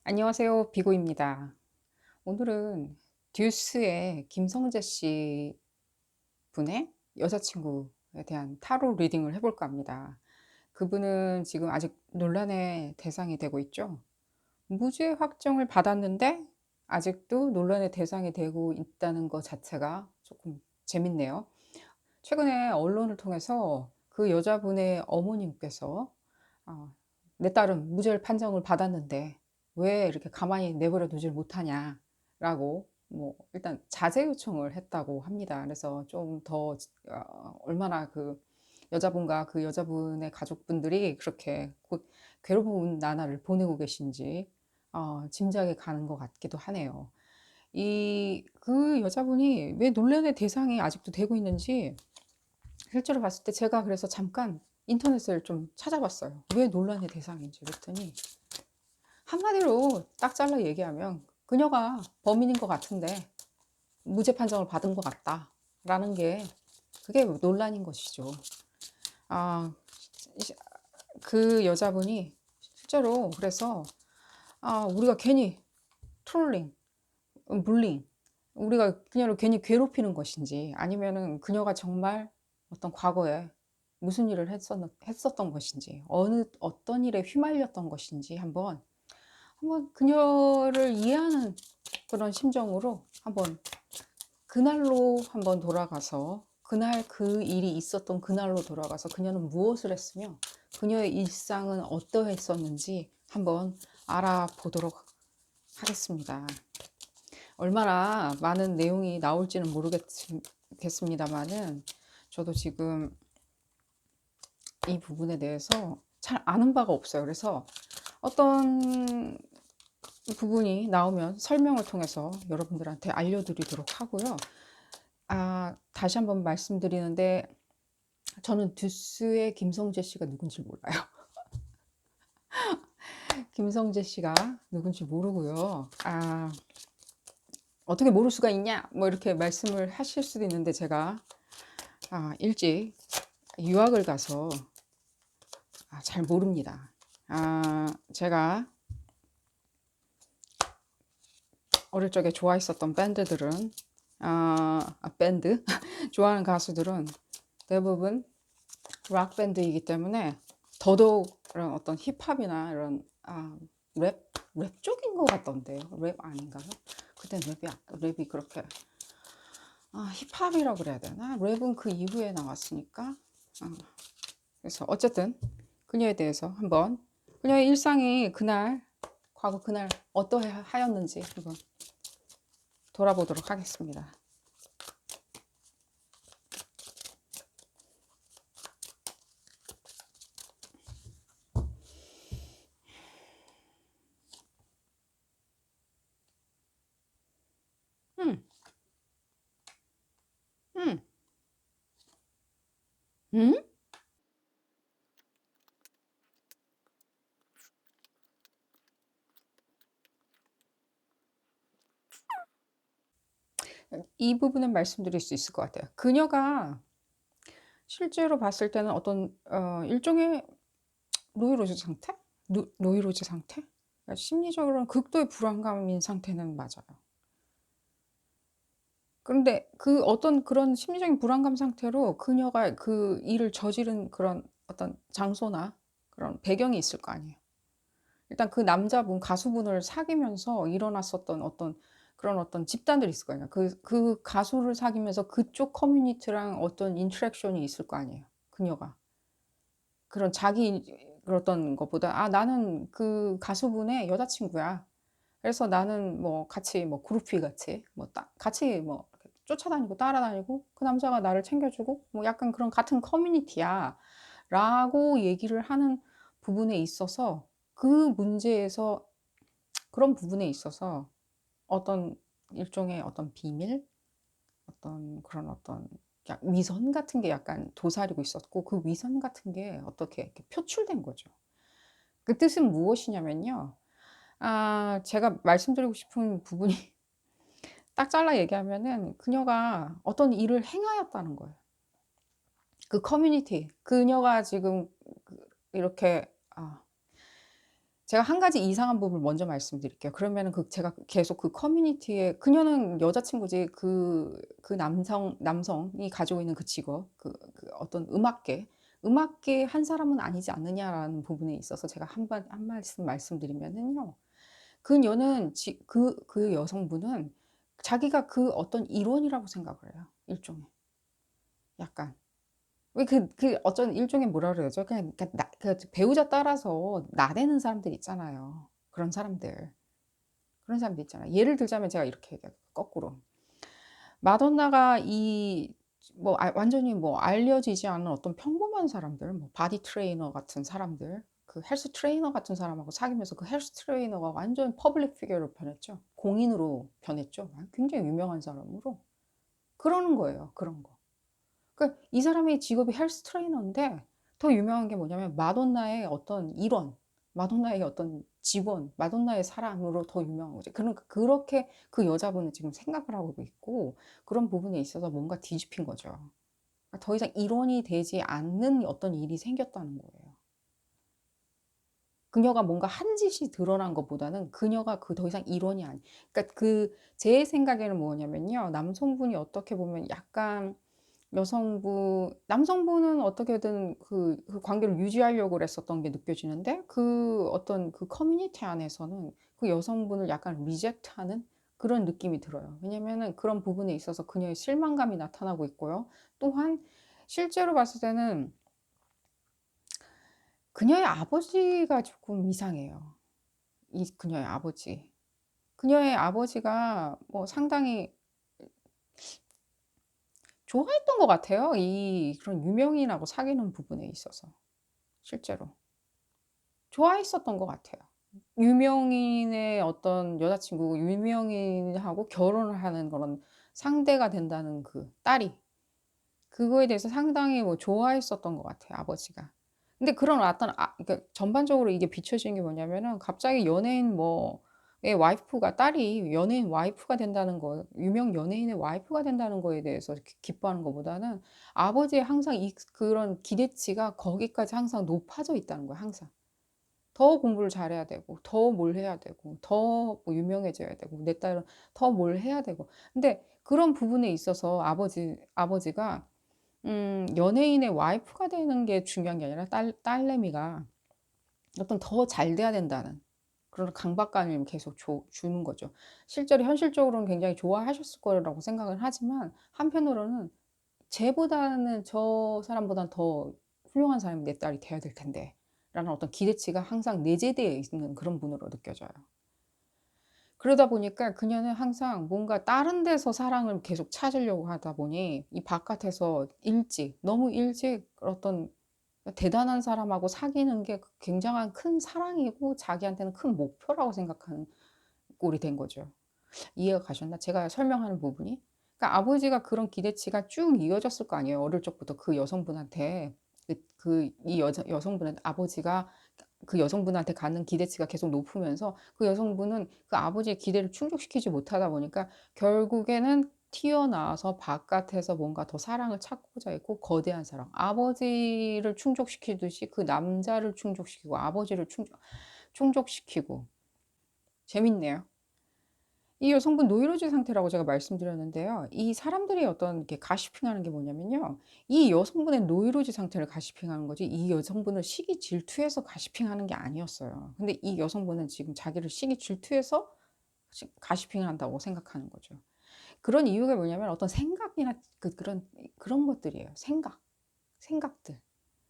안녕하세요. 비고입니다. 오늘은 듀스의 김성재 씨 분의 여자친구에 대한 타로 리딩을 해볼까 합니다. 그분은 지금 아직 논란의 대상이 되고 있죠. 무죄 확정을 받았는데 아직도 논란의 대상이 되고 있다는 것 자체가 조금 재밌네요. 최근에 언론을 통해서 그 여자분의 어머님께서 아, 내 딸은 무죄를 판정을 받았는데 왜 이렇게 가만히 내버려 두질 못하냐라고 뭐 일단 자제 요청을 했다고 합니다. 그래서 좀 더 얼마나 그 여자분과 그 여자분의 가족분들이 그렇게 괴로운 나날을 보내고 계신지 짐작이 가는 것 같기도 하네요. 그 여자분이 왜 논란의 대상이 아직도 되고 있는지 실제로 봤을 때 제가 그래서 잠깐 인터넷을 좀 찾아봤어요. 왜 논란의 대상인지 그랬더니 한마디로 딱 잘라 얘기하면 그녀가 범인인 것 같은데 무죄 판정을 받은 것 같다라는 게 그게 논란인 것이죠. 아, 그 여자분이 실제로 그래서 우리가 괜히 트롤링, bullying, 우리가 그녀를 괜히 괴롭히는 것인지 아니면은 그녀가 정말 어떤 과거에 무슨 일을 했었던 것인지 어떤 일에 휘말렸던 것인지 한번 그녀를 이해하는 그런 심정으로 한번 그날로 한번 돌아가서 그날 그 일이 있었던 그날로 돌아가서 그녀는 무엇을 했으며 그녀의 일상은 어떠했었는지 한번 알아보도록 하겠습니다. 얼마나 많은 내용이 나올지는 모르겠습니다만은 저도 지금 이 부분에 대해서 잘 아는 바가 없어요. 그래서 어떤 부분이 나오면 설명을 통해서 여러분들한테 알려드리도록 하고요. 다시 한번 말씀드리는데 저는 듀스의 김성재 씨가 누군지 몰라요. 김성재 씨가 누군지 모르고요. 어떻게 모를 수가 있냐? 뭐 이렇게 말씀을 하실 수도 있는데 제가 일찍 유학을 가서 잘 모릅니다. 제가 어릴 적에 좋아했었던 밴드들은 밴드 좋아하는 가수들은 대부분 락 밴드이기 때문에 더더욱 이런 어떤 힙합이나 이런 랩 쪽인 것 같던데요. 랩 아닌가요? 그때 랩이 그렇게 힙합이라고 그래야 되나? 랩은 그 이후에 나왔으니까. 그래서 어쨌든 그녀에 대해서 한번 그녀의 일상이 과거 그날 어떠하였는지 한번 돌아보도록 하겠습니다. 음, 음, 음? 이 부분은 말씀드릴 수 있을 것 같아요. 그녀가 실제로 봤을 때는 어떤 일종의 노이로제 상태? 노이로제 상태? 그러니까 심리적으로는 극도의 불안감인 상태는 맞아요. 그런데 그 어떤 그런 심리적인 불안감 상태로 그녀가 그 일을 저지른 그런 어떤 장소나 그런 배경이 있을 거 아니에요. 일단 그 남자분, 가수분을 사귀면서 일어났었던 그런 어떤 집단들이 있을 거 아니에요. 그 가수를 사귀면서 그쪽 커뮤니티랑 어떤 인터랙션이 있을 거 아니에요. 그녀가. 그런 자기 그랬던 것보다 나는 그 가수분의 여자친구야. 그래서 나는 뭐 같이 뭐 그루피 같이 같이 뭐 쫓아다니고 따라다니고 그 남자가 나를 챙겨주고 뭐 약간 그런 같은 커뮤니티야 라고 얘기를 하는 부분에 있어서 그 문제에서 그런 부분에 있어서 어떤 일종의 어떤 비밀 그런 위선 같은 게 약간 도사리고 있었고 그 위선 같은 게 어떻게 이렇게 표출된 거죠. 그 뜻은 무엇이냐면요. 제가 말씀드리고 싶은 부분이 딱 잘라 얘기하면은 그녀가 어떤 일을 행하였다는 거예요. 그 커뮤니티, 그녀가 지금 이렇게 제가 한 가지 이상한 부분을 먼저 말씀드릴게요. 그러면은 제가 계속 그 커뮤니티에 그녀는 여자친구지 그 남성이 가지고 있는 그 직업 그 어떤 음악계 한 사람은 아니지 않느냐라는 부분에 있어서 제가 한 말씀 말씀드리면은요. 그녀는 그 여성분은 자기가 그 어떤 일원이라고 생각을 해요, 일종의. 약간. 왜 어떤 일종의 뭐라 그래야죠? 그냥 그러니까 배우자 따라서 나대는 사람들 있잖아요. 그런 사람들 있잖아요. 예를 들자면 제가 이렇게 얘기해요, 거꾸로. 마돈나가 완전히 알려지지 않은 어떤 평범한 사람들, 바디 트레이너 같은 사람들, 그 헬스 트레이너 같은 사람하고 사귀면서 그 헬스 트레이너가 완전 퍼블릭 피겨로 변했죠. 공인으로 변했죠. 굉장히 유명한 사람으로. 그러는 거예요, 그런 거. 그러니까 이 사람의 직업이 헬스 트레이너인데 더 유명한 게 뭐냐면 마돈나의 어떤 일원, 마돈나의 어떤 직원, 마돈나의 사람으로 더 유명한 거죠. 그러니까 그렇게 그 여자분은 지금 생각을 하고 있고 그런 부분에 있어서 뭔가 뒤집힌 거죠. 그러니까 더 이상 일원이 되지 않는 어떤 일이 생겼다는 거예요. 그녀가 뭔가 한 짓이 드러난 것보다는 그녀가 더 이상 일원이 아니, 그러니까 제 생각에는 뭐냐면요. 남성분이 어떻게 보면 약간 남성분은 어떻게든 그 관계를 유지하려고 그랬었던 게 느껴지는데 그 어떤 그 커뮤니티 안에서는 그 여성분을 약간 리젝트하는 그런 느낌이 들어요. 왜냐면은 그런 부분에 있어서 그녀의 실망감이 나타나고 있고요. 또한 실제로 봤을 때는 그녀의 아버지가 조금 이상해요. 그녀의 아버지. 그녀의 아버지가 상당히 좋아했던 것 같아요. 그런 유명인하고 사귀는 부분에 있어서. 실제로. 좋아했었던 것 같아요. 유명인의 어떤 여자친구, 유명인하고 결혼을 하는 그런 상대가 된다는 그 딸이. 그거에 대해서 상당히 좋아했었던 것 같아요, 아버지가. 근데 그런 어떤 그러니까 전반적으로 이게 비춰지는 게 뭐냐면은 갑자기 의 와이프가 딸이 연예인 와이프가 된다는 거, 유명 연예인의 와이프가 된다는 거에 대해서 기뻐하는 것보다는 아버지의 항상 그런 기대치가 거기까지 항상 높아져 있다는 거예요, 항상. 더 공부를 잘해야 되고 더 뭘 해야 되고 더 유명해져야 되고 내 딸은 더 뭘 해야 되고. 근데 그런 부분에 있어서 아버지가 연예인의 와이프가 되는 게 중요한 게 아니라 딸내미가 어떤 더 잘 돼야 된다는 그런 강박관을 계속 주는 거죠. 실제로 현실적으로는 굉장히 좋아하셨을 거라고 생각을 하지만 한편으로는 '쟤보다는 저 사람보다는 더 훌륭한 사람이 내 딸이 돼야 될 텐데.' 라는 어떤 기대치가 항상 내재되어 있는 그런 분으로 느껴져요. 그러다 보니까 그녀는 항상 뭔가 다른 데서 사랑을 계속 찾으려고 하다 보니 이 바깥에서 너무 일찍 어떤 대단한 사람하고 사귀는 게 굉장한 큰 사랑이고 자기한테는 큰 목표라고 생각하는 꼴이 된 거죠. 이해가 가셨나? 제가 설명하는 부분이? 그러니까 아버지가 그런 기대치가 쭉 이어졌을 거 아니에요. 어릴 적부터 그 여성분한테 이 여성분한테 아버지가 그 여성분한테 갖는 기대치가 계속 높으면서 그 여성분은 그 아버지의 기대를 충족시키지 못하다 보니까 결국에는 튀어나와서 바깥에서 뭔가 더 사랑을 찾고자 했고 거대한 사랑. 아버지를 충족시키듯이 그 남자를 충족시키고 아버지를 충족시키고. 재밌네요. 이 여성분 노이로제 상태라고 제가 말씀드렸는데요. 이 사람들이 어떤 이렇게 가시핑하는 게 뭐냐면요. 이 여성분의 노이로제 상태를 가시핑하는 거지 이 여성분을 시기 질투해서 가시핑하는 게 아니었어요. 근데 이 여성분은 지금 자기를 시기 질투해서 가시핑을 한다고 생각하는 거죠. 그런 이유가 뭐냐면 어떤 생각이나 그런 것들이에요. 생각들.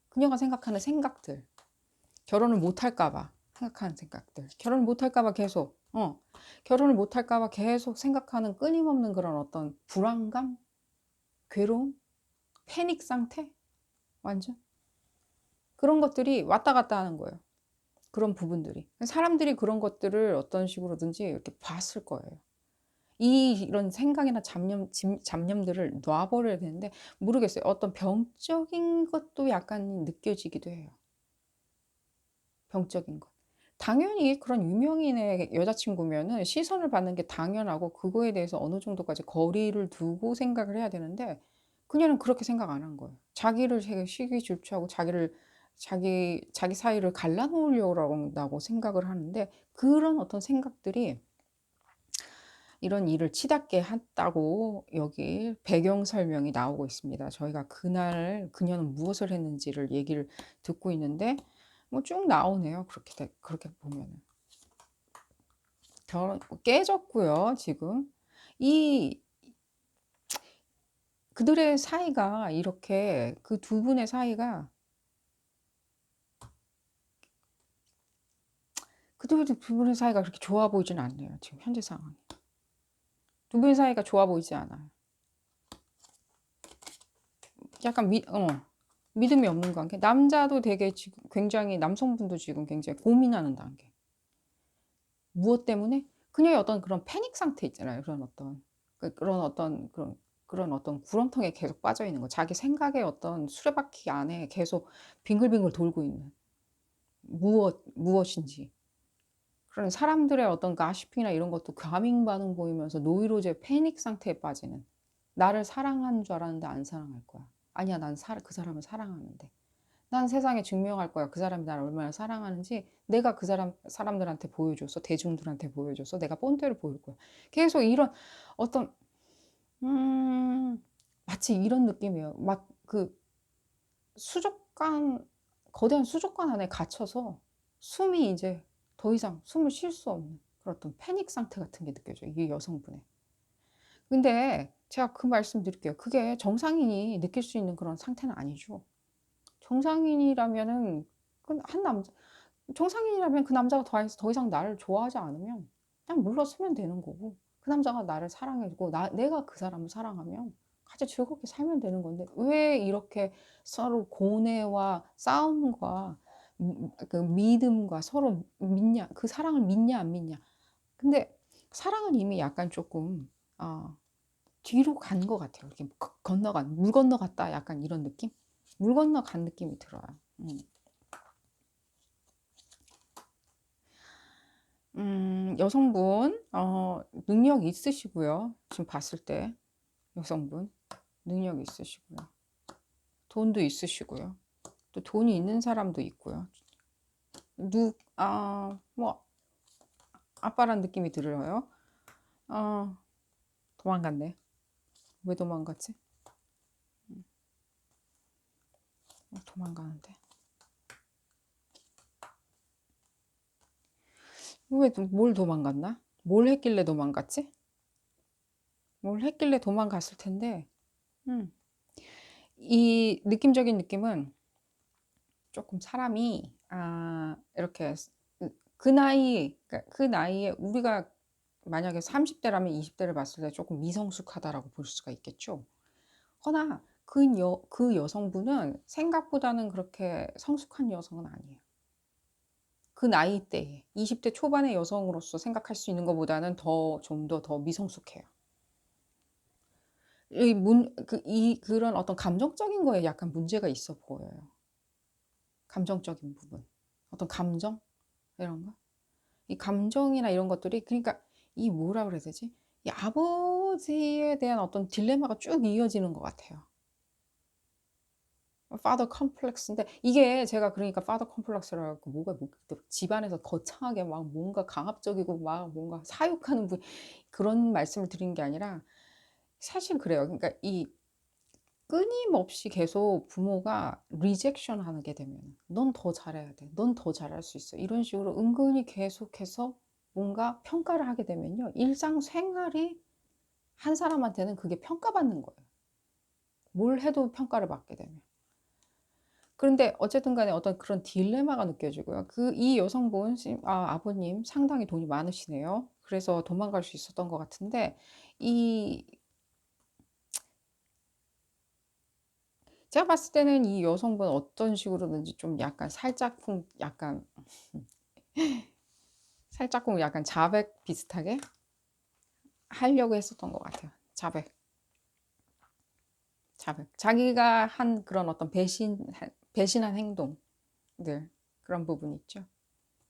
그녀가 생각하는 생각들. 결혼을 못 할까 봐 생각하는 생각들. 결혼을 못 할까 봐 결혼을 못 할까 봐 계속 생각하는 끊임없는 그런 어떤 불안감, 괴로움, 패닉 상태? 완전. 그런 것들이 왔다 갔다 하는 거예요. 그런 부분들이. 사람들이 그런 것들을 어떤 식으로든지 이렇게 봤을 거예요. 이런 생각이나 잡념들을 놔버려야 되는데 모르겠어요. 어떤 병적인 것도 약간 느껴지기도 해요. 병적인 것. 당연히 그런 유명인의 여자친구면은 시선을 받는 게 당연하고 그거에 대해서 어느 정도까지 거리를 두고 생각을 해야 되는데 그녀는 그렇게 생각 안 한 거예요. 자기를 되게 시기질투하고 자기를 자기 사이를 갈라놓으려고 한다고 생각을 하는데, 그런 어떤 생각들이 이런 일을 치닫게 했다고 여기 배경 설명이 나오고 있습니다. 저희가 그날 그녀는 무엇을 했는지를 얘기를 듣고 있는데 뭐 쭉 나오네요. 그렇게 보면은 결혼 깨졌고요. 지금 이 그들의 사이가 이렇게, 그 두 분의 사이가, 그들 두 분의 사이가 그렇게 좋아 보이진 않네요. 지금 현재 상황. 두 분의 사이가 좋아 보이지 않아요. 약간 믿음이 없는 관계. 남자도 되게 지금 굉장히, 남성분도 지금 굉장히 고민하는 단계. 무엇 때문에? 그녀의 어떤 그런 패닉 상태 있잖아요. 그런 어떤 구렁텅이에 계속 빠져 있는 거. 자기 생각의 어떤 수레바퀴 안에 계속 빙글빙글 돌고 있는 무엇인지. 그런 사람들의 어떤 가시핑이나 이런 것도 과민 반응 보이면서 노이로제 패닉 상태에 빠지는. 나를 사랑하는 줄 알았는데 안 사랑할 거야. 아니야, 난 그 사람을 사랑하는데. 난 세상에 증명할 거야. 그 사람이 나를 얼마나 사랑하는지 내가 그 사람들한테 보여줘서, 대중들한테 보여줘서 내가 본때를 보일 거야. 계속 이런 어떤, 음, 마치 이런 느낌이에요. 막 그 수족관, 거대한 수족관 안에 갇혀서 숨이 이제 더 이상 숨을 쉴 수 없는 그런 어떤 패닉 상태 같은 게 느껴져요. 이 여성분의. 근데 제가 그 말씀 드릴게요. 그게 정상인이 느낄 수 있는 그런 상태는 아니죠. 정상인이라면은 그 한 남자 정상인이라면 그 남자가 더 이상 나를 좋아하지 않으면 그냥 물러서면 되는 거고, 그 남자가 나를 사랑해 주고 내가 그 사람을 사랑하면 같이 즐겁게 살면 되는 건데, 왜 이렇게 서로 고뇌와 싸움과 그 믿음과 서로 믿냐, 그 사랑을 믿냐 안 믿냐. 근데 사랑은 이미 약간 조금 뒤로 간 것 같아요. 이렇게 물 건너갔다, 약간 이런 느낌? 물 건너간 느낌이 들어요. 여성분, 능력 있으시고요. 지금 봤을 때, 여성분, 능력 있으시고요. 돈도 있으시고요. 또 돈이 있는 사람도 있고요. 뭐, 아빠란 느낌이 들어요. 도망갔네. 왜 도망갔지? 도망가는데. 뭘 도망갔나? 뭘 했길래 도망갔지? 뭘 했길래 도망갔을 텐데, 음, 이 느낌적인 느낌은 조금 사람이, 이렇게, 그 나이에 우리가 만약에 30대라면 20대를 봤을 때 조금 미성숙하다라고 볼 수가 있겠죠. 허나 그 여성분은 생각보다는 그렇게 성숙한 여성은 아니에요. 그 나이대에 20대 초반의 여성으로서 생각할 수 있는 것보다는 좀 더 미성숙해요. 그런 어떤 감정적인 거에 약간 문제가 있어 보여요. 감정적인 부분. 어떤 감정? 이런 거? 이 감정이나 이런 것들이, 그러니까 이 뭐라 그래야 되지? 이 아버지에 대한 어떤 딜레마가 쭉 이어지는 것 같아요. father complex인데, 이게 제가 그러니까 father complex라고 집안에서 거창하게 막 뭔가 강압적이고 막 뭔가 사육하는 그런 말씀을 드린 게 아니라, 사실 그래요. 그러니까 이 끊임없이 계속 부모가 리젝션 하게 되면, 넌 더 잘해야 돼, 넌 더 잘할 수 있어, 이런 식으로 은근히 계속해서 뭔가 평가를 하게 되면요, 일상생활이 한 사람한테는 그게 평가받는 거예요. 뭘 해도 평가를 받게 되면. 그런데 어쨌든 간에 어떤 그런 딜레마가 느껴지고요. 이 여성분, 아버님 상당히 돈이 많으시네요. 그래서 도망갈 수 있었던 것 같은데, 이 제가 봤을 때는 이 여성분 어떤 식으로든지 좀 약간 살짝쿵 약간 자백 비슷하게 하려고 했었던 것 같아요. 자기가 한 그런 어떤 배신한 행동들, 그런 부분이 있죠.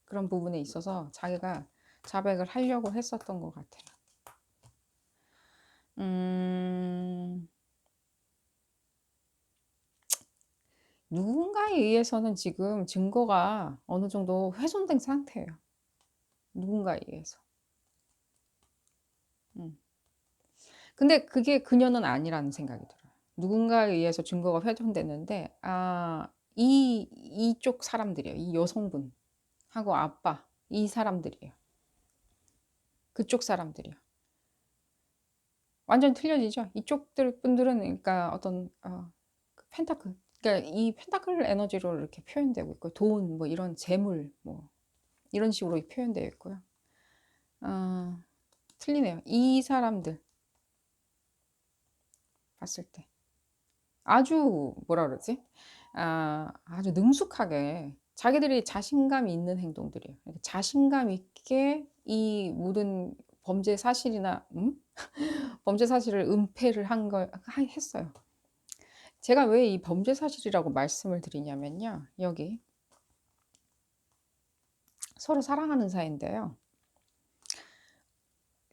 그런 부분에 있어서 자기가 자백을 하려고 했었던 것 같아요. 음, 누군가에 의해서는 지금 증거가 어느 정도 훼손된 상태예요. 누군가에 의해서. 음. 근데 그게 그녀는 아니라는 생각이 들어요. 누군가에 의해서 증거가 훼손됐는데 이쪽 사람들이에요. 이 여성분하고 아빠 이 사람들이에요. 그쪽 사람들이요. 완전 틀려지죠. 이쪽들 분들은 그러니까 어떤 그 펜타클 그러니까 이 펜타클 에너지로 이렇게 표현되고 있고 돈 뭐 이런 재물 뭐 이런 식으로 표현되어 있고요. 아, 틀리네요. 이 사람들 봤을 때 아주 뭐라 그러지? 아주 능숙하게 자기들이 자신감이 있는 행동들이에요. 이렇게 자신감 있게 이 모든 범죄 사실이나 범죄 사실을 은폐를 했어요. 제가 왜 이 범죄 사실이라고 말씀을 드리냐면요. 여기 서로 사랑하는 사이인데요.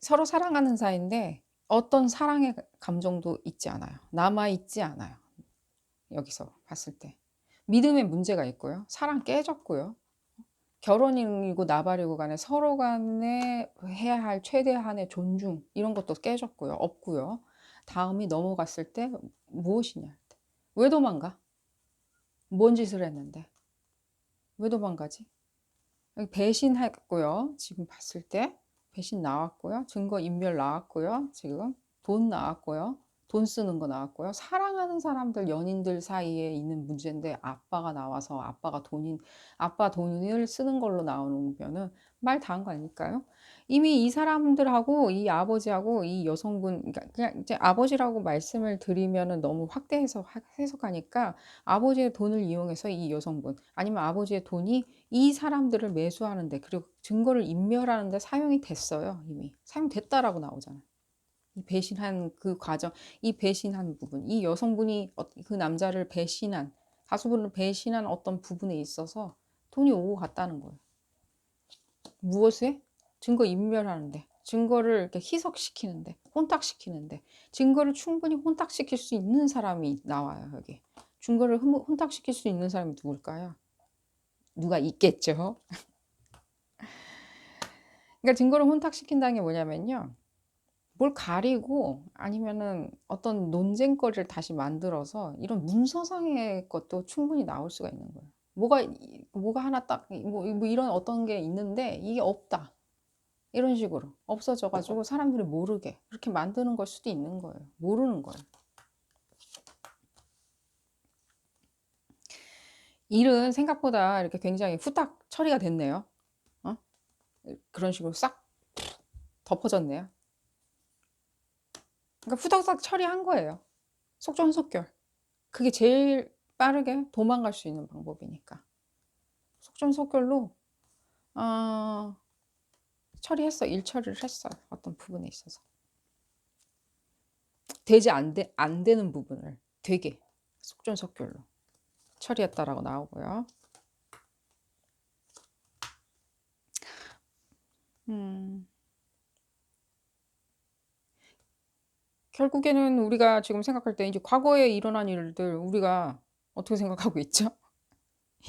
서로 사랑하는 사이인데 어떤 사랑의 감정도 있지 않아요. 남아 있지 않아요. 여기서 봤을 때. 믿음에 문제가 있고요. 사랑 깨졌고요. 결혼이고 나발이고 간에 서로 간에 해야 할 최대한의 존중 이런 것도 깨졌고요. 없고요. 다음이 넘어갔을 때 무엇이냐. 왜 도망가? 뭔 짓을 했는데? 왜 도망가지? 배신했고요. 지금 봤을 때 배신 나왔고요. 증거 인멸 나왔고요. 지금 돈 나왔고요. 돈 쓰는 거 나왔고요. 사랑하는 사람들, 연인들 사이에 있는 문제인데 아빠가 나와서 아빠 돈을 쓰는 걸로 나오면은 말 다 한 거 아닐까요? 이미 이 사람들하고 이 아버지하고 이 여성분, 그러니까 그냥 이제 아버지라고 말씀을 드리면은 너무 확대해서 해석하니까 아버지의 돈을 이용해서 이 여성분 아니면 아버지의 돈이 이 사람들을 매수하는데 그리고 증거를 인멸하는데 사용이 됐어요. 이미 사용됐다라고 나오잖아요. 이 배신한 그 과정, 이 배신한 부분, 이 여성분이 그 남자를 배신한 가수분을 배신한 어떤 부분에 있어서 돈이 오고 갔다는 거예요. 무엇에? 증거 인멸하는데, 증거를 이렇게 희석시키는데, 혼탁시키는데, 증거를 충분히 혼탁시킬 수 있는 사람이 나와요, 여기. 증거를 혼탁시킬 수 있는 사람이 누굴까요? 누가 있겠죠? 그러니까 증거를 혼탁시킨다는 게 뭐냐면요. 뭘 가리고 아니면은 어떤 논쟁거리를 다시 만들어서 이런 문서상의 것도 충분히 나올 수가 있는 거예요. 뭐가 하나 딱, 뭐 이런 어떤 게 있는데 이게 없다. 이런 식으로 없어져가지고 사람들이 모르게 그렇게 만드는 걸 수도 있는 거예요. 모르는 거예요. 일은 생각보다 이렇게 굉장히 후딱 처리가 됐네요. 어? 그런 식으로 싹 덮어졌네요. 그러니까 후닥닥 처리한 거예요. 속전속결. 그게 제일 빠르게 도망갈 수 있는 방법이니까. 속전속결로 어, 일 처리를 했어요. 어떤 부분에 있어서. 안 되는 부분을 되게 속전속결로 처리했다라고 나오고요. 음, 결국에는 우리가 지금 생각할 때 이제 과거에 일어난 일들 우리가 어떻게 생각하고 있죠?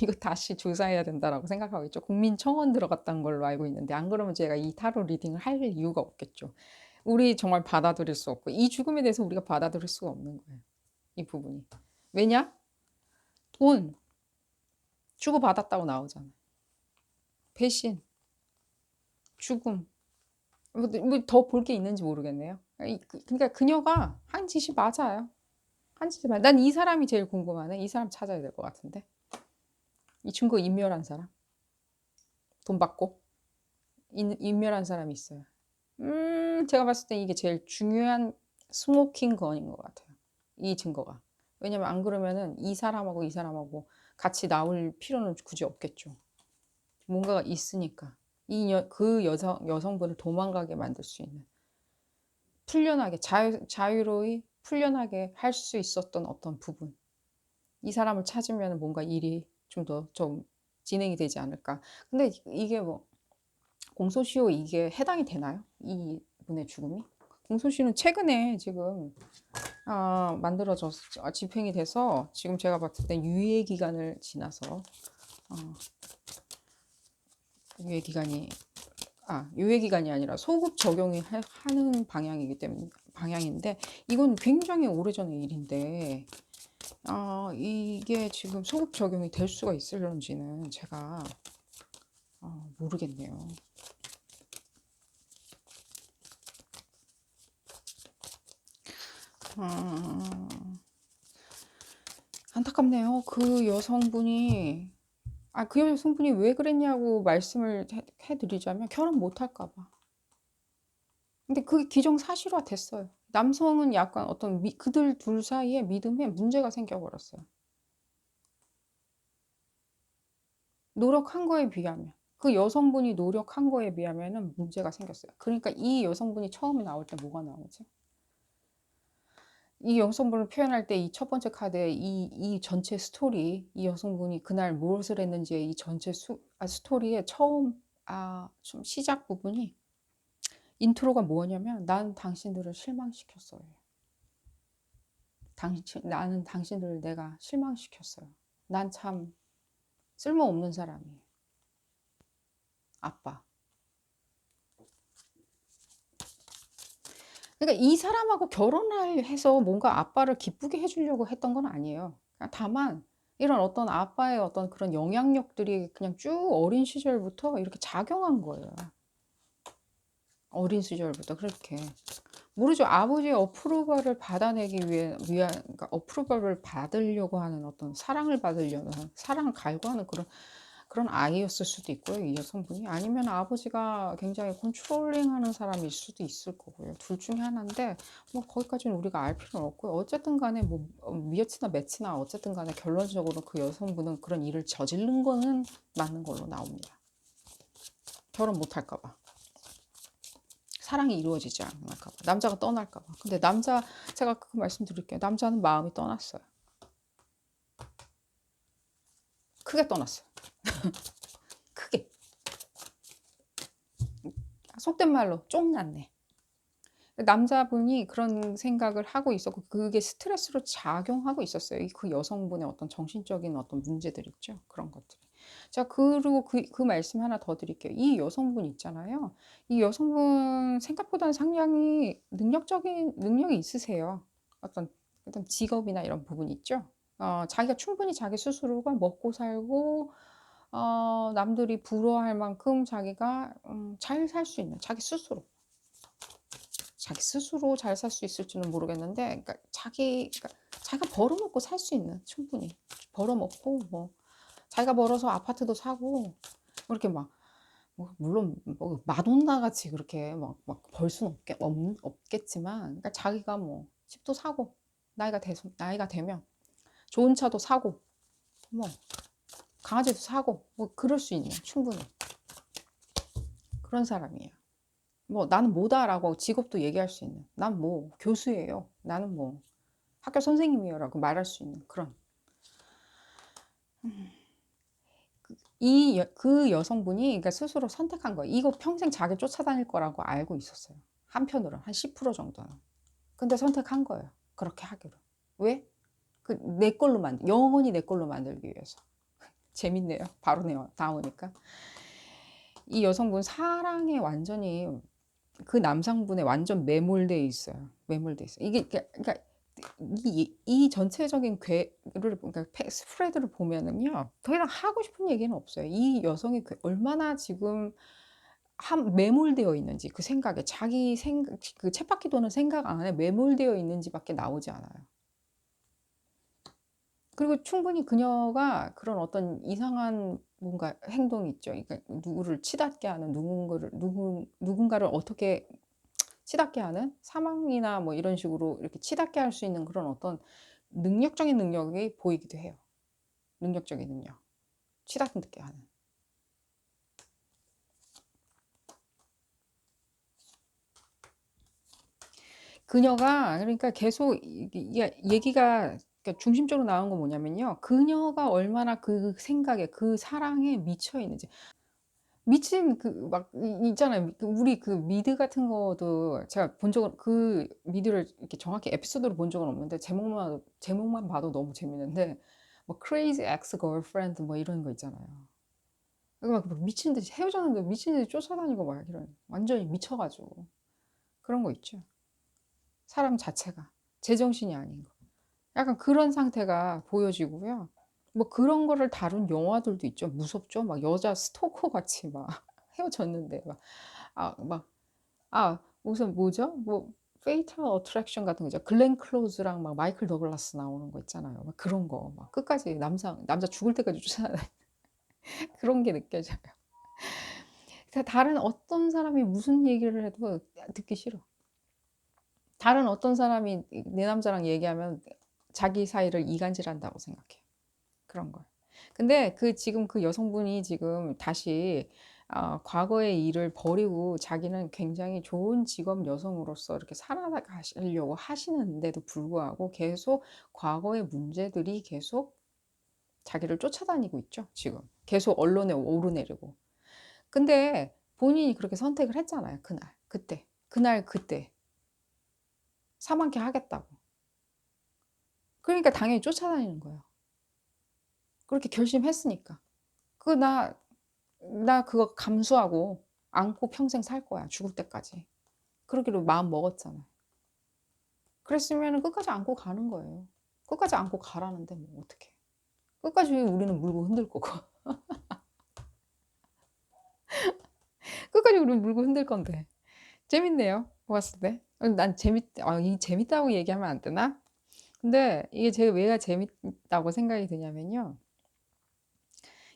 이거 다시 조사해야 된다라고 생각하고 있죠. 국민청원 들어갔다는 걸로 알고 있는데 안 그러면 제가 이 타로 리딩을 할 이유가 없겠죠. 우리 정말 받아들일 수 없고 이 죽음에 대해서 우리가 받아들일 수가 없는 거예요. 이 부분이. 왜냐? 돈 주고받았다고 나오잖아요. 배신, 죽음. 더 볼 게 있는지 모르겠네요. 그러니까 그녀가 한 짓이 맞아요. 한 짓이 맞아. 난 이 사람이 제일 궁금하네. 이 사람 찾아야 될 것 같은데. 이 증거 인멸한 사람. 돈 받고 인멸한 사람이 있어요. 제가 봤을 때 이게 제일 중요한 스모킹 건인 것 같아요. 이 증거가. 왜냐면 안 그러면은 이 사람하고 이 사람하고 같이 나올 필요는 굳이 없겠죠. 뭔가가 있으니까. 여성분을 도망가게 만들 수 있는. 풀려나게, 자유로이 풀려나게 할 수 있었던 어떤 부분. 이 사람을 찾으면 뭔가 일이 좀 진행이 되지 않을까. 근데 이게 뭐, 공소시효 이게 해당이 되나요? 이 분의 죽음이? 공소시효는 최근에 지금 만들어져서 집행이 돼서 지금 제가 봤을 때 유예 기간을 지나서 어, 유예 기간이 유예 기간이 아니라 소급 적용이 하는 방향이기 때문에 방향인데 이건 굉장히 오래전의 일인데 이게 지금 소급 적용이 될 수가 있을런지는 제가 모르겠네요. 안타깝네요. 그 여성분이 왜 그랬냐고 말씀을 해드리자면 결혼 못 할까 봐. 근데 그게 기정사실화 됐어요. 남성은 약간 어떤 그들 둘 사이에 믿음에 문제가 생겨버렸어요. 노력한 거에 비하면. 그 여성분이 노력한 거에 비하면은 문제가 생겼어요. 그러니까 이 여성분이 처음에 나올 때 뭐가 나오죠? 이 여성분을 표현할 때 이 첫 번째 카드에 이 전체 스토리, 이 여성분이 그날 무엇을 했는지의 이 전체 스토리의 처음, 좀 시작 부분이 인트로가 뭐냐면 난 당신들을 실망시켰어요. 나는 당신들을 내가 실망시켰어요. 난 참 쓸모없는 사람이에요. 아빠. 그러니까 이 사람하고 결혼을 해서 뭔가 아빠를 기쁘게 해주려고 했던 건 아니에요. 다만 이런 어떤 아빠의 어떤 그런 영향력들이 그냥 쭉 어린 시절부터 이렇게 작용한 거예요. 어린 시절부터 그렇게. 모르죠. 아버지의 어프로벌을 받아내기 위한, 그러니까 어프로벌을 받으려고 하는 어떤 사랑을 받으려는, 사랑을 갈구하는 그런 아이였을 수도 있고요. 이 여성분이. 아니면 아버지가 굉장히 컨트롤링하는 사람일 수도 있을 거고요. 둘 중에 하나인데, 뭐, 거기까지는 우리가 알 필요는 없고요. 어쨌든 간에 뭐, 미어치나 매치나 어쨌든 간에 결론적으로 그 여성분은 그런 일을 저지른 거는 맞는 걸로 나옵니다. 결혼 못 할까 봐. 사랑이 이루어지지 않을까 봐. 남자가 떠날까 봐. 근데 제가 그 말씀드릴게요. 남자는 마음이 떠났어요. 크게 떠났어요. 크게. 속된 말로 쫑났네. 남자분이 그런 생각을 하고 있었고 그게 스트레스로 작용하고 있었어요. 그 여성분의 어떤 정신적인 어떤 문제들 있죠. 그런 것들이. 자, 그리고 그 말씀 하나 더 드릴게요. 이 여성분 있잖아요. 이 여성분 생각보다는 상당히 능력이 있으세요. 어떤 직업이나 이런 부분이 있죠. 자기가 충분히 자기 스스로가 먹고 살고 남들이 부러워할 만큼 자기가 잘 살 수 있는 자기 스스로 잘 살 수 있을지는 모르겠는데, 그러니까 자기가 벌어먹고 살 수 있는, 충분히 벌어먹고 뭐 자기가 벌어서 아파트도 사고 그렇게 물론 뭐 마돈나 같이 그렇게 막 벌 수는 없겠지만, 그러니까 자기가 뭐 집도 사고 나이가 되면 좋은 차도 사고 뭐 강아지도 사고 뭐 그럴 수 있는 충분히 그런 사람이에요. 뭐 나는 뭐다라고 직업도 얘기할 수 있는, 난 뭐 교수예요, 나는 뭐 학교 선생님이에요라고 말할 수 있는 그런. 그 여성분이 그러니까 스스로 선택한 거예요. 이거 평생 자기 쫓아다닐 거라고 알고 있었어요. 한편으로는 한 10% 정도는. 근데 선택한 거예요. 그렇게 하기로. 왜? 내 걸로 영원히 내 걸로 만들기 위해서. 재밌네요. 바로 나오니까. 이 여성분 사랑에 완전히 그 남성분에 완전 매몰돼 있어요. 매몰돼 있어요. 이게 그러니까 이 전체적인 그러니까 스프레드를 보면은요, 더 이상 하고 싶은 얘기는 없어요. 이 여성이 얼마나 지금 매몰되어 있는지, 그 생각에 자기 생각, 그 쳇바퀴 도는 생각 안에 매몰되어 있는지밖에 나오지 않아요. 그리고 충분히 그녀가 그런 어떤 이상한 뭔가 행동이 있죠. 그러니까 누구를 치닫게 하는, 누군가를 어떻게 치닫게 하는, 사망이나 뭐 이런 식으로 이렇게 치닫게 할 수 있는 그런 어떤 능력적인 능력이 보이기도 해요. 능력적인 능력. 치닫게 하는. 그녀가 그러니까 계속 얘기가 그러니까 중심적으로 나온 건 뭐냐면요. 그녀가 얼마나 그 생각에 그 사랑에 미쳐 있는지. 미친 그 막 있잖아요. 그 우리 그 미드 같은 거도 제가 본 적은 그 미드를 이렇게 정확히 에피소드를 본 적은 없는데 제목만 봐도 너무 재밌는데 뭐 Crazy Ex-Girlfriend 뭐 이런 거 있잖아요. 막 미친 듯이 헤어졌는데 미친 듯이 쫓아다니고 막 이런 완전히 미쳐 가지고 그런 거 있죠. 사람 자체가 제정신이 아닌 거. 약간 그런 상태가 보여지고요. 뭐 그런 거를 다룬 영화들도 있죠. 무섭죠. 막 여자 스토커 같이 막 헤어졌는데 막 막 무슨 뭐죠? 뭐 페이탈 어트랙션 같은 거 있죠. 글렌 클로즈랑 막 마이클 더글라스 나오는 거 있잖아요. 막 그런 거 막 끝까지 남자 죽을 때까지 쫓아다니는 그런 게 느껴져요. 다른 어떤 사람이 무슨 얘기를 해도 듣기 싫어. 다른 어떤 사람이 내 남자랑 얘기하면 자기 사이를 이간질한다고 생각해. 그런 걸. 근데 지금 그 여성분이 지금 다시 과거의 일을 버리고 자기는 굉장히 좋은 직업 여성으로서 이렇게 살아가시려고 하시는데도 불구하고 계속 과거의 문제들이 계속 자기를 쫓아다니고 있죠, 지금. 계속 언론에 오르내리고. 근데 본인이 그렇게 선택을 했잖아요, 그날. 그때. 그날 그때. 사망케 하겠다고. 그러니까 당연히 쫓아다니는 거예요. 그렇게 결심했으니까. 나 그거 감수하고 안고 평생 살 거야. 죽을 때까지. 그러기로 마음 먹었잖아. 그랬으면 끝까지 안고 가는 거예요. 끝까지 안고 가라는데 뭐 어떡해. 끝까지 우리는 물고 흔들 거고. 끝까지 우리는 물고 흔들 건데. 재밌네요. 보았을 때. 난 이 재밌다고 얘기하면 안 되나? 근데 이게 제가 왜 재밌다고 생각이 드냐면요.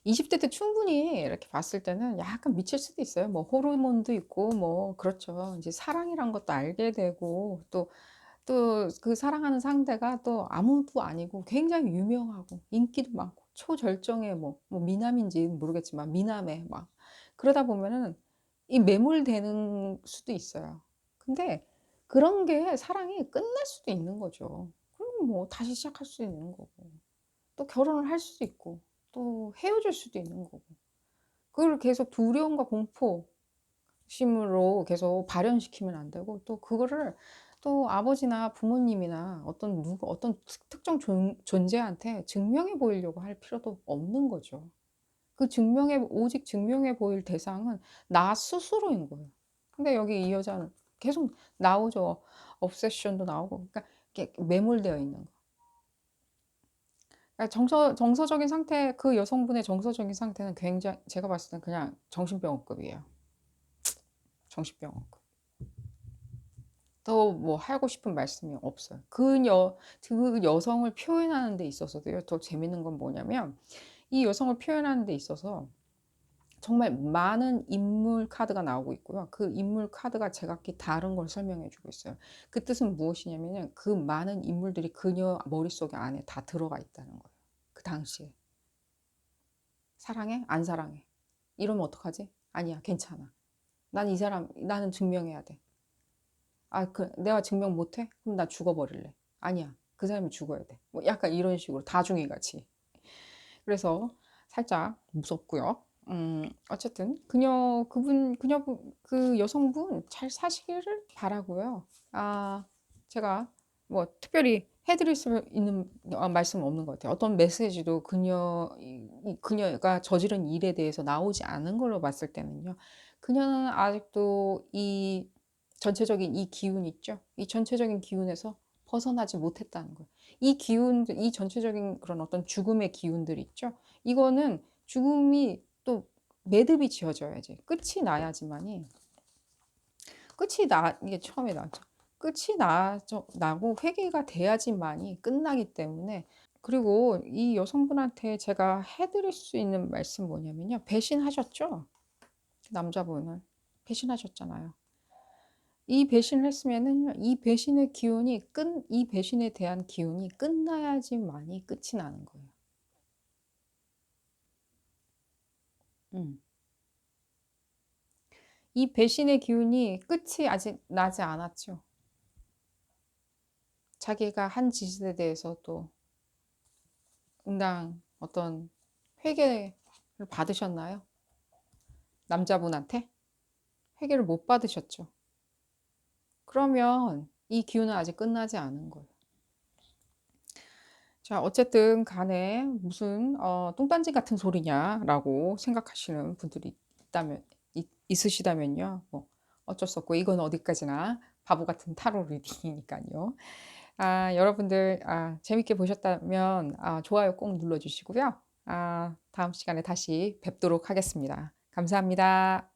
20대 때 충분히 이렇게 봤을 때는 약간 미칠 수도 있어요. 뭐 호르몬도 있고 뭐 그렇죠. 이제 사랑이란 것도 알게 되고 또 그 사랑하는 상대가 또 아무도 아니고 굉장히 유명하고 인기도 많고 초절정의 뭐 미남인지는 모르겠지만 미남에 막 그러다 보면은 이 매몰되는 수도 있어요. 근데 그런 게 사랑이 끝날 수도 있는 거죠. 그럼 뭐 다시 시작할 수 있는 거고 또 결혼을 할 수도 있고 또 헤어질 수도 있는 거고 그걸 계속 두려움과 공포심으로 계속 발현시키면 안 되고 또 그거를 또 아버지나 부모님이나 어떤 특정 존재한테 증명해 보이려고 할 필요도 없는 거죠. 오직 증명해 보일 대상은 나 스스로인 거예요. 근데 여기 이 여자는 계속 나오죠. obsession도 나오고. 그러니까 이렇게 매몰되어 있는 거. 그러니까 정서적인 상태, 그 여성분의 정서적인 상태는 굉장히, 제가 봤을 땐 그냥 정신병원급이에요. 정신병원급. 더 뭐 하고 싶은 말씀이 없어요. 그 여성을 표현하는 데 있어서도요, 더 재밌는 건 뭐냐면, 이 여성을 표현하는 데 있어서 정말 많은 인물 카드가 나오고 있고요. 그 인물 카드가 제각기 다른 걸 설명해 주고 있어요. 그 뜻은 무엇이냐면은 그 많은 인물들이 그녀 머릿속에 안에 다 들어가 있다는 거예요. 그 당시에. 사랑해? 안 사랑해? 이러면 어떡하지? 아니야, 괜찮아. 나는 증명해야 돼. 내가 증명 못해? 그럼 나 죽어버릴래. 아니야, 그 사람이 죽어야 돼. 뭐 약간 이런 식으로 다중이 같이. 그래서 살짝 무섭고요. 어쨌든 그 여성분 잘 사시기를 바라고요. 제가 뭐 특별히 해드릴 수 있는 말씀은 없는 것 같아요. 어떤 메시지도 그녀가 저지른 일에 대해서 나오지 않은 걸로 봤을 때는요. 그녀는 아직도 이 전체적인 이 기운 있죠. 이 전체적인 기운에서 벗어나지 못했다는 거예요. 이 전체적인 그런 어떤 죽음의 기운들 있죠. 이거는 죽음이 또 매듭이 지어져야지. 이게 처음에 나죠. 나고 회개가 돼야지만이 끝나기 때문에 그리고 이 여성분한테 제가 해드릴 수 있는 말씀 뭐냐면요. 배신하셨죠? 남자분을. 배신하셨잖아요. 이 배신을 했으면은 이 배신에 대한 기운이 끝나야지만이 끝이 나는 거예요. 음. 이 배신의 기운이 끝이 아직 나지 않았죠. 자기가 한 짓에 대해서 또 응당 어떤 회개를 받으셨나요? 남자분한테 회개를 못 받으셨죠. 그러면 이 기운은 아직 끝나지 않은 거예요. 자, 어쨌든 간에 무슨 뚱딴지 같은 소리냐라고 생각하시는 분들이 있으시다면요. 뭐 어쩔 수 없고 이건 어디까지나 바보 같은 타로 리딩이니까요. 여러분들 재밌게 보셨다면 좋아요 꼭 눌러주시고요. 다음 시간에 다시 뵙도록 하겠습니다. 감사합니다.